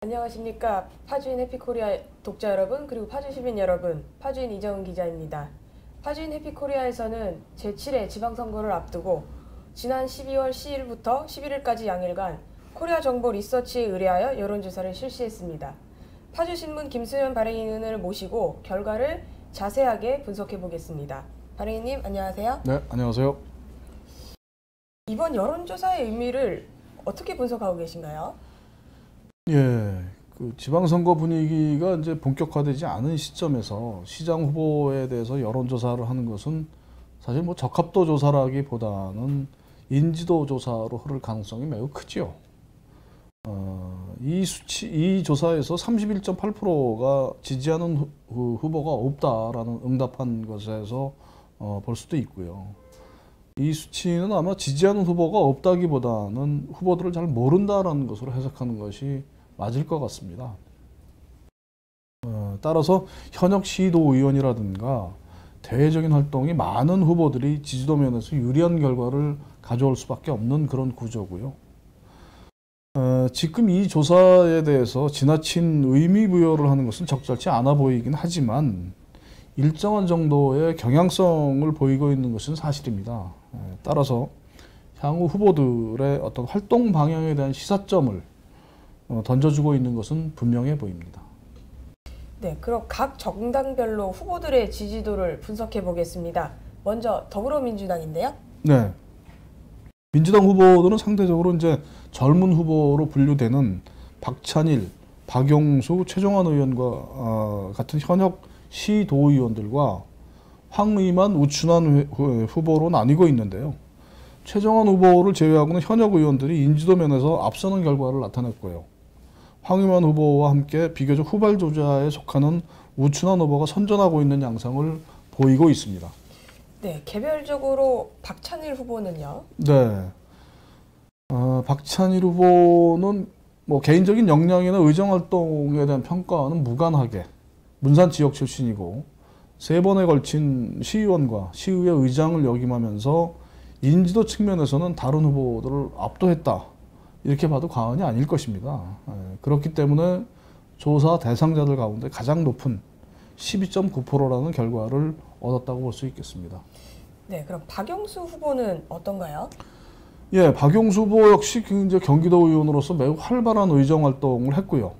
안녕하십니까. 파주인 해피코리아 독자 여러분, 그리고 파주 시민 여러분, 파주인 이정은 기자입니다. 파주인 해피코리아에서는 제7회 지방선거를 앞두고 지난 12월 10일부터 11일까지 양일간 코리아 정보 리서치에 의뢰하여 여론조사를 실시했습니다. 파주신문 김수현 발행인을 모시고 결과를 자세하게 분석해 보겠습니다. 발행인님 안녕하세요. 네, 안녕하세요. 이번 여론조사의 의미를 어떻게 분석하고 계신가요? 예, 그 지방선거 분위기가 이제 본격화되지 않은 시점에서 시장 후보에 대해서 여론조사를 하는 것은 사실 뭐 적합도 조사라기보다는 인지도 조사로 흐를 가능성이 매우 크지요. 이 조사에서 31.8%가 지지하는 후보가 없다라는 응답한 것에서 볼 수도 있고요. 이 수치는 아마 지지하는 후보가 없다기보다는 후보들을 잘 모른다라는 것으로 해석하는 것이 맞을 것 같습니다. 따라서 현역 시도의원이라든가 대외적인 활동이 많은 후보들이 지지도 면에서 유리한 결과를 가져올 수밖에 없는 그런 구조고요. 지금 이 조사에 대해서 지나친 의미 부여를 하는 것은 적절치 않아 보이긴 하지만 일정한 정도의 경향성을 보이고 있는 것은 사실입니다. 따라서 향후 후보들의 어떤 활동 방향에 대한 시사점을 던져주고 있는 것은 분명해 보입니다. 네, 그럼 각 정당별로 후보들의 지지도를 분석해 보겠습니다. 먼저 더불어민주당인데요. 네. 민주당 후보들은 상대적으로 이제 젊은 후보로 분류되는 박찬일, 박용수, 최종환 의원과 같은 현역 시도의원들과 황의만, 우춘환 후보로 나뉘고 있는데요. 최종환 후보를 제외하고는 현역 의원들이 인지도 면에서 앞서는 결과를 나타냈고요. 황의만 후보와 함께 비교적 후발주자에 속하는 우춘환 후보가 선전하고 있는 양상을 보이고 있습니다. 네, 개별적으로 박찬일 후보는요? 네. 박찬일 후보는 뭐 개인적인 역량이나 의정활동에 대한 평가와는 무관하게 문산 지역 출신이고 3번에 걸친 시의원과 시의회 의장을 역임하면서 인지도 측면에서는 다른 후보들을 압도했다. 이렇게 봐도 과언이 아닐 것입니다. 그렇기 때문에 조사 대상자들 가운데 가장 높은 12.9%라는 결과를 얻었다고 볼 수 있겠습니다. 네, 그럼 박용수 후보는 어떤가요? 예, 박용수 후보 역시 이제 경기도 의원으로서 매우 활발한 의정 활동을 했고요.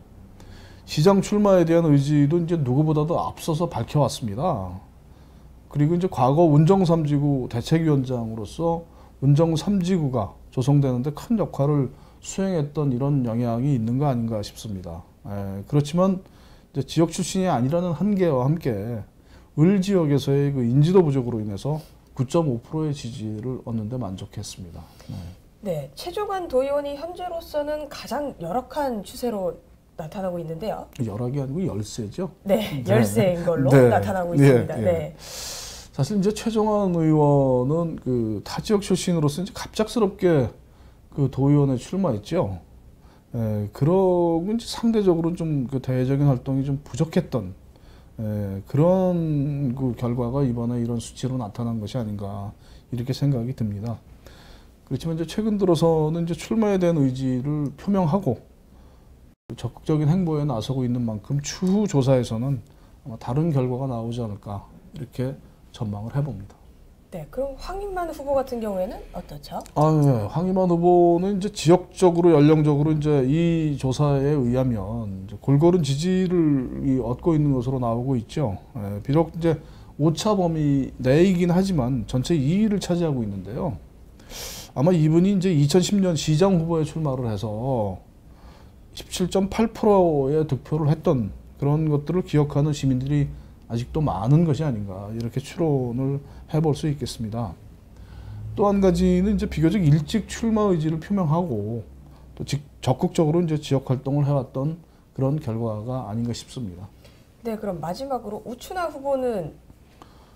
시장 출마에 대한 의지도 이제 누구보다도 앞서서 밝혀왔습니다. 그리고 이제 과거 운정 3지구 대책위원장으로서 운정 3지구가 조성되는데 큰 역할을 수행했던 이런 영향이 있는 거 아닌가 싶습니다. 그렇지만 이제 지역 출신이 아니라는 한계와 함께 을 지역에서의 그 인지도 부족으로 인해서 9.5%의 지지를 얻는데 만족했습니다. 네, 최종환 도의원이 현재로서는 가장 열악한 추세로 나타나고 있는데요. 열악이 아니고 열세죠. 네, 열세인 걸로 네. 나타나고 있습니다. 예, 예. 네. 사실 이제 최종환 의원은 그 타 지역 출신으로서 이제 갑작스럽게 그 도의원에 출마했죠. 그러고 이제 상대적으로 좀 그 대외적인 활동이 좀 부족했던 그런 그 결과가 이번에 이런 수치로 나타난 것이 아닌가 이렇게 생각이 듭니다. 그렇지만 이제 최근 들어서는 이제 출마에 대한 의지를 표명하고 적극적인 행보에 나서고 있는 만큼 추후 조사에서는 아마 다른 결과가 나오지 않을까 이렇게 전망을 해봅니다. 네, 그럼 황인만 후보 같은 경우에는 어떻죠? 네. 황희만 후보는 이제 지역적으로 연령적으로 이제 이 조사에 의하면 이제 골고른 지지를 얻고 있는 것으로 나오고 있죠. 비록 이제 오차 범위 내이긴 하지만 전체 2위를 차지하고 있는데요. 아마 이분이 이제 2010년 시장 후보에 출마를 해서 17.8%의 득표를 했던 그런 것들을 기억하는 시민들이 아직도 많은 것이 아닌가 이렇게 추론을 해볼 수 있겠습니다. 또 한 가지는 이제 비교적 일찍 출마 의지를 표명하고 또 적극적으로 이제 지역 활동을 해왔던 그런 결과가 아닌가 싶습니다. 네, 그럼 마지막으로 우춘하 후보는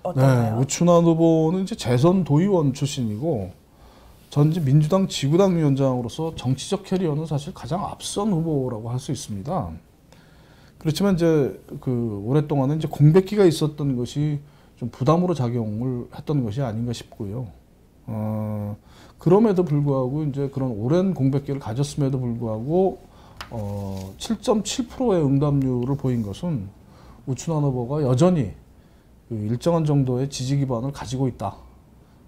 어떤가요? 네, 우춘환 후보는 이제 재선 도의원 출신이고 전직 민주당 지구당 위원장으로서 정치적 캐리어는 사실 가장 앞선 후보라고 할 수 있습니다. 그렇지만 이제 그 오랫동안은 이제 공백기가 있었던 것이 좀 부담으로 작용을 했던 것이 아닌가 싶고요. 그럼에도 불구하고 이제 그런 오랜 공백기를 가졌음에도 불구하고 7.7%의 응답률을 보인 것은 우춘환 후보가 여전히 그 일정한 정도의 지지 기반을 가지고 있다.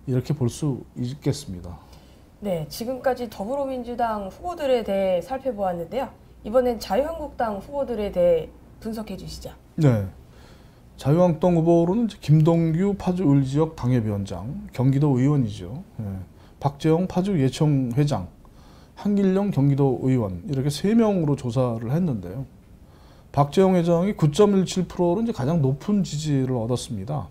이렇게 볼 수 있겠습니다. 네, 지금까지 더불어민주당 후보들에 대해 살펴보았는데요. 이번엔 자유한국당 후보들에 대해 분석해 주시죠. 네. 자유한국당 후보로는 이제 김동규 파주 을지역 당협위원장, 경기도 의원이죠. 네. 박재홍 파주 예청 회장, 한길령 경기도 의원 이렇게 3명으로 조사를 했는데요. 박재홍 회장이 9.17%로 이제 가장 높은 지지를 얻었습니다.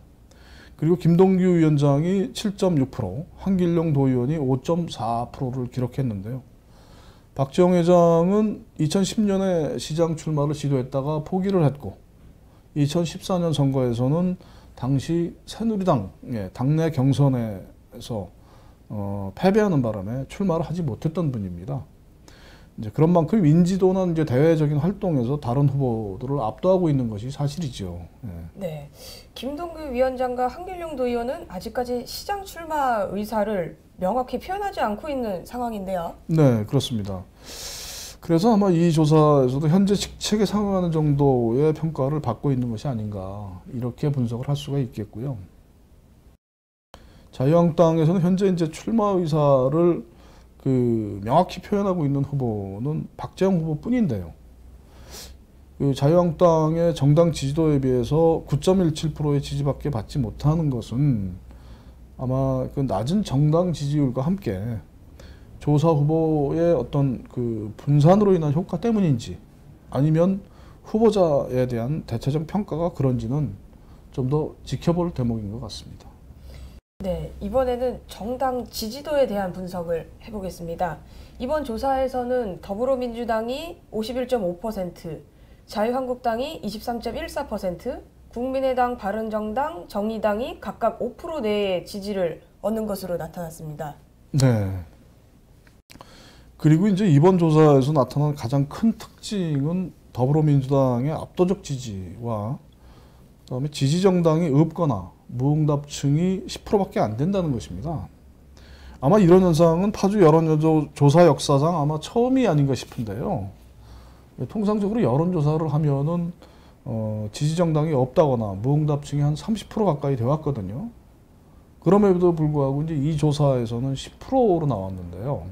그리고 김동규 위원장이 7.6%, 한길령 도의원이 5.4%를 기록했는데요. 박재홍 회장은 2010년에 시장 출마를 시도했다가 포기를 했고 2014년 선거에서는 당시 새누리당 당내 경선에서 패배하는 바람에 출마를 하지 못했던 분입니다. 이제 그런 만큼 인지도나 이제 대외적인 활동에서 다른 후보들을 압도하고 있는 것이 사실이죠. 네, 김동규 위원장과 한길용 도의원은 아직까지 시장 출마 의사를 명확히 표현하지 않고 있는 상황인데요. 네, 그렇습니다. 그래서 아마 이 조사에서도 현재 직책에 상응하는 정도의 평가를 받고 있는 것이 아닌가 이렇게 분석을 할 수가 있겠고요. 자유한국당에서는 현재 이제 출마 의사를 명확히 표현하고 있는 후보는 박재홍 후보뿐인데요. 그 자유한국당의 정당 지지도에 비해서 9.17%의 지지밖에 받지 못하는 것은 아마 그 낮은 정당 지지율과 함께 조사 후보의 어떤 그 분산으로 인한 효과 때문인지 아니면 후보자에 대한 대체적 평가가 그런지는 좀 더 지켜볼 대목인 것 같습니다. 네, 이번에는 정당 지지도에 대한 분석을 해보겠습니다. 이번 조사에서는 더불어민주당이 51.5%, 자유한국당이 23.14%, 국민의당, 바른정당, 정의당이 각각 5% 내의 지지를 얻는 것으로 나타났습니다. 네. 그리고 이제 이번 조사에서 나타난 가장 큰 특징은 더불어민주당의 압도적 지지와 그다음에 지지정당이 없거나 무응답층이 10%밖에 안 된다는 것입니다. 아마 이런 현상은 파주 여론조사 역사상 아마 처음이 아닌가 싶은데요. 통상적으로 여론조사를 하면은 지지정당이 없다거나 무응답층이 한 30% 가까이 되었거든요. 그럼에도 불구하고 이제 이 조사에서는 10%로 나왔는데요.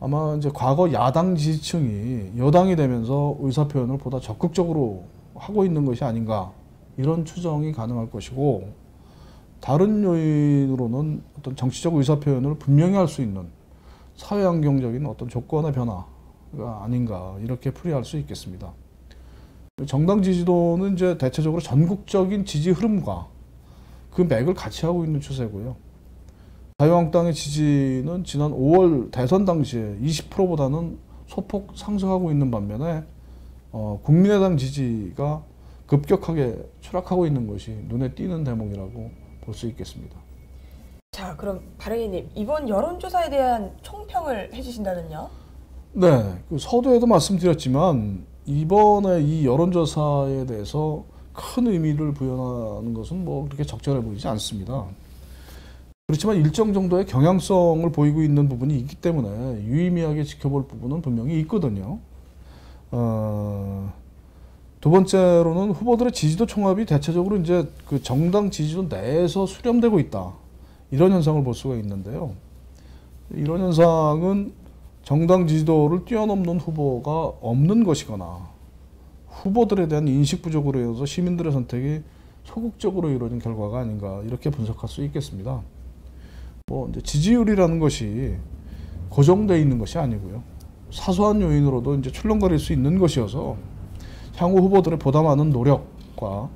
아마 이제 과거 야당 지지층이 여당이 되면서 의사표현을 보다 적극적으로 하고 있는 것이 아닌가 이런 추정이 가능할 것이고 다른 요인으로는 어떤 정치적 의사표현을 분명히 할 수 있는 사회환경적인 어떤 조건의 변화가 아닌가 이렇게 풀이할 수 있겠습니다. 정당 지지도는 이제 대체적으로 전국적인 지지 흐름과 그 맥을 같이 하고 있는 추세고요. 자유한국당의 지지는 지난 5월 대선 당시에 20%보다는 소폭 상승하고 있는 반면에 국민의당 지지가 급격하게 추락하고 있는 것이 눈에 띄는 대목이라고 볼 수 있겠습니다. 자, 그럼 발행이님, 이번 여론조사에 대한 총평을 해주신다면요? 네, 그 서두에도 말씀드렸지만 이번에 이 여론조사에 대해서 큰 의미를 부여하는 것은 뭐 그렇게 적절해 보이지 않습니다. 그렇지만 일정 정도의 경향성을 보이고 있는 부분이 있기 때문에 유의미하게 지켜볼 부분은 분명히 있거든요. 두 번째로는 후보들의 지지도 총합이 대체적으로 이제 그 정당 지지도 내에서 수렴되고 있다. 이런 현상을 볼 수가 있는데요. 이런 현상은 정당 지지도를 뛰어넘는 후보가 없는 것이거나 후보들에 대한 인식 부족으로 인해서 시민들의 선택이 소극적으로 이루어진 결과가 아닌가 이렇게 분석할 수 있겠습니다. 뭐 이제 지지율이라는 것이 고정되어 있는 것이 아니고요. 사소한 요인으로도 이제 출렁거릴 수 있는 것이어서 향후 후보들의 보다 많은 노력과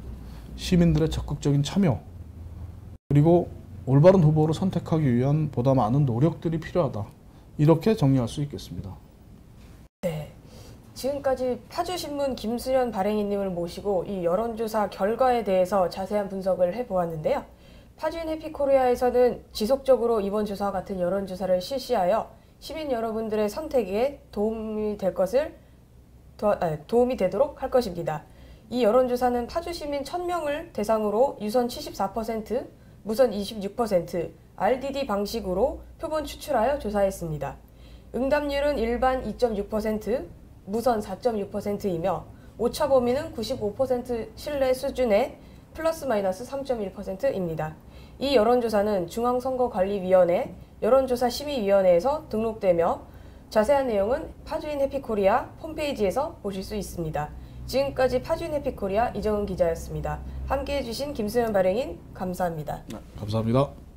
시민들의 적극적인 참여 그리고 올바른 후보를 선택하기 위한 보다 많은 노력들이 필요하다. 이렇게 정리할 수 있겠습니다. 네, 지금까지 파주신문 김수현 발행인님을 모시고 이 여론조사 결과에 대해서 자세한 분석을 해보았는데요. 파주인 해피코리아에서는 지속적으로 이번 조사와 같은 여론조사를 실시하여 시민 여러분들의 선택에 도움이 되도록 할 것입니다. 이 여론조사는 파주 시민 1000명을 대상으로 유선 74%, 무선 26%, RDD 방식으로 표본 추출하여 조사했습니다. 응답률은 일반 2.6%, 무선 4.6%이며 오차 범위는 95% 신뢰 수준의 플러스 마이너스 3.1%입니다. 이 여론조사는 중앙선거관리위원회 여론조사심의위원회에서 등록되며 자세한 내용은 파주인 해피코리아 홈페이지에서 보실 수 있습니다. 지금까지 파주인 해피코리아 이정은 기자였습니다. 함께해 주신 김수현 발행인 감사합니다. 감사합니다.